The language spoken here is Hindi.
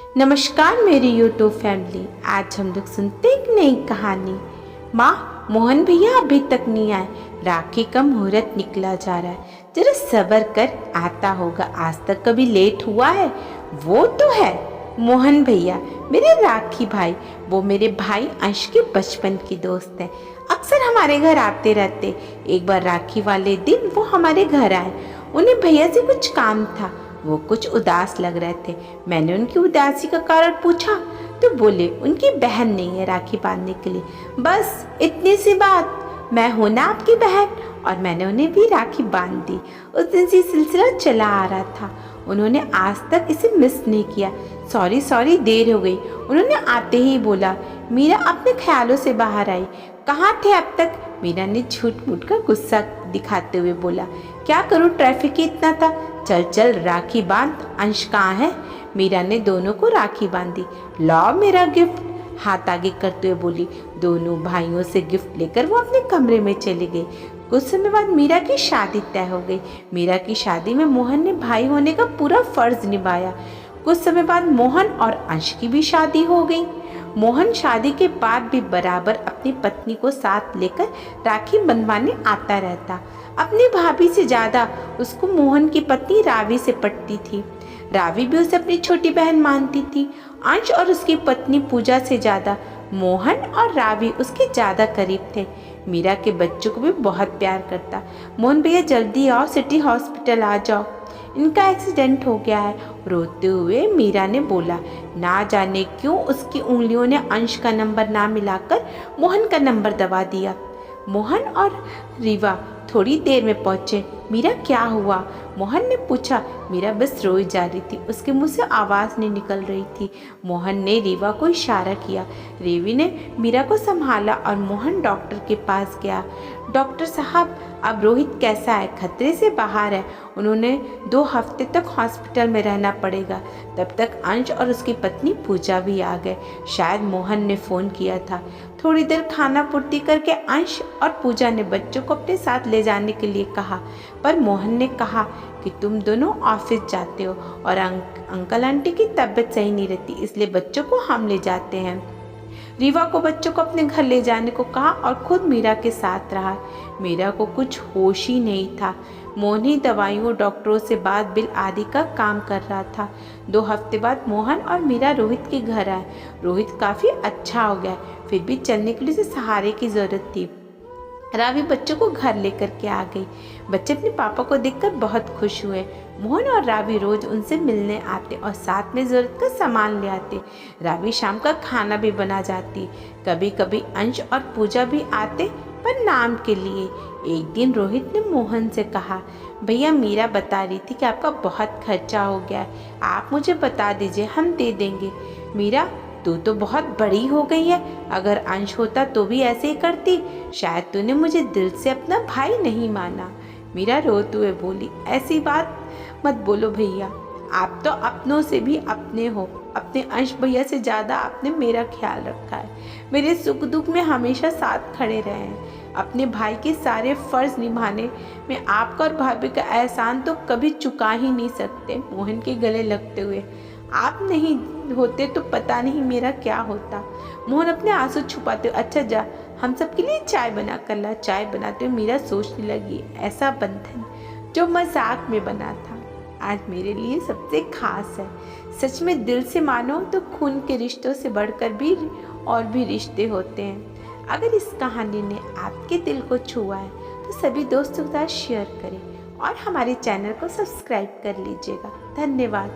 नमस्कार मेरी यूट्यूब फैमिली। आज हम लोग सुनते एक नई कहानी। माँ, मोहन भैया अभी तक नहीं आए। राखी का मुहूर्त निकला जा रहा है, जरा सब्र कर, आता होगा। आज तक कभी लेट हुआ है? वो तो है मोहन भैया, मेरे राखी भाई। वो मेरे भाई अंश के बचपन की दोस्त हैं, अक्सर हमारे घर आते रहते। एक बार राखी वाले दिन वो हमारे घर आए। उन्हें भैया से कुछ काम था। वो कुछ उदास लग रहे थे। मैंने उनकी उदासी का कारण पूछा तो बोले उनकी बहन नहीं है राखी बांधने के लिए। बस इतनी सी बात। मैं हूं ना आपकी बहन, और मैंने उन्हें भी राखी बांध दी। उस दिन से सिलसिला चला आ रहा था। उन्होंने आज तक इसे मिस नहीं किया। सॉरी सॉरी, देर हो गई। उन्होंने आते ही बोला। मीरा अपने ख्यालों से बाहर आई। कहाँ थे अब तक? मीरा ने झूठ मूठ का गुस्सा दिखाते हुए बोला। क्या करूँ, ट्रैफिक ही इतना था। चल चल राखी बांध। अंश कहाँ है? मीरा ने दोनों को राखी बांधी। लाओ मेरा गिफ्ट, हाथ आगे करते हुए बोली। दोनों भाइयों से गिफ्ट लेकर वो अपने कमरे में चले गए। कुछ समय बाद मीरा की शादी तय हो गई। मीरा की शादी में मोहन ने भाई होने का पूरा फर्ज निभाया। कुछ समय बाद मोहन और अंश की भी शादी हो गई। मोहन शादी के बाद भी बराबर अपनी पत्नी को साथ लेकर राखी बंधवाने आता रहता। अपनी भाभी से ज्यादा उसको मोहन की पत्नी रावी से पटती थी। रावी भी उसे अपनी छोटी बहन मानती थी। अंश और उसकी पत्नी पूजा से ज्यादा मोहन और रावी उसके ज्यादा करीब थे। मीरा के बच्चों को भी बहुत प्यार करता। मोहन भैया जल्दी आओ, सिटी हॉस्पिटल आ जाओ, इनका एक्सीडेंट हो गया है। रोते हुए मीरा ने बोला। ना जाने क्यों उसकी उंगलियों ने अंश का नंबर ना मिलाकर मोहन का नंबर दबा दिया। मोहन और रीवा थोड़ी देर में पहुंचे। मीरा, क्या हुआ? मोहन ने पूछा। मीरा बस रोई जा रही थी, उसके मुंह से आवाज़ नहीं निकल रही थी। मोहन ने रीवा को इशारा किया। रेवी ने मीरा को संभाला और मोहन डॉक्टर के पास गया। डॉक्टर साहब, अब रोहित कैसा है? खतरे से बाहर है। उन्होंने 2 हफ्ते तक हॉस्पिटल में रहना पड़ेगा। तब तक अंश और उसकी पत्नी पूजा भी आ गए। शायद मोहन ने फ़ोन किया था। थोड़ी देर खाना पूर्ति करके अंश और पूजा ने बच्चों को अपने साथ ले जाने के लिए कहा, पर मोहन ने कहा कि तुम दोनों ऑफिस जाते हो और अंकल आंटी की तबीयत सही नहीं रहती, इसलिए बच्चों को हम ले जाते हैं। रीवा को बच्चों को अपने घर ले जाने को कहा और खुद मीरा के साथ रहा। मीरा को कुछ होश ही नहीं था। मोहन ही दवाइयों, डॉक्टरों से बात, बिल आदि का काम कर रहा था। 2 हफ्ते बाद मोहन और मीरा रोहित के घर आए। रोहित काफ़ी अच्छा हो गया, फिर भी चलने के लिए उसे सहारे की ज़रूरत थी। रावी बच्चों को घर लेकर के आ गई। बच्चे अपने पापा को देखकर बहुत खुश हुए। मोहन और रावी रोज उनसे मिलने आते और साथ में ज़रूरत का सामान ले आते। रावी शाम का खाना भी बना जाती। कभी कभी अंश और पूजा भी आते, पर नाम के लिए। एक दिन रोहित ने मोहन से कहा, भैया मीरा बता रही थी कि आपका बहुत खर्चा हो गया है, आप मुझे बता दीजिए, हम दे देंगे। मीरा, तू तो बहुत बड़ी हो गई है, अगर अंश होता तो भी ऐसे ही करती। शायद तूने मुझे दिल से अपना भाई नहीं माना। मीरा रोते हुए बोली, ऐसी बात मत बोलो भैया, आप तो अपनों से भी अपने हो। अपने अंश भैया से ज़्यादा आपने मेरा ख्याल रखा है, मेरे सुख दुख में हमेशा साथ खड़े रहे हैं। अपने भाई के सारे फर्ज निभाने में आपका और भाभी का एहसान तो कभी चुका ही नहीं सकते। मोहन के गले लगते हुए, आप नहीं होते तो पता नहीं मेरा क्या होता। मोहन अपने आंसू छुपाते, अच्छा जा, हम सबके लिए चाय बना कर ला। चाय बनाते हुए मीरा सोचने लगी, ऐसा बंधन जो मजाक में बना था आज मेरे लिए सबसे खास है। सच में दिल से मानो तो खून के रिश्तों से बढ़कर भी और भी रिश्ते होते हैं। अगर इस कहानी ने आपके दिल को छुआ है तो सभी दोस्तों के साथ शेयर करें और हमारे चैनल को सब्सक्राइब कर लीजिएगा। धन्यवाद।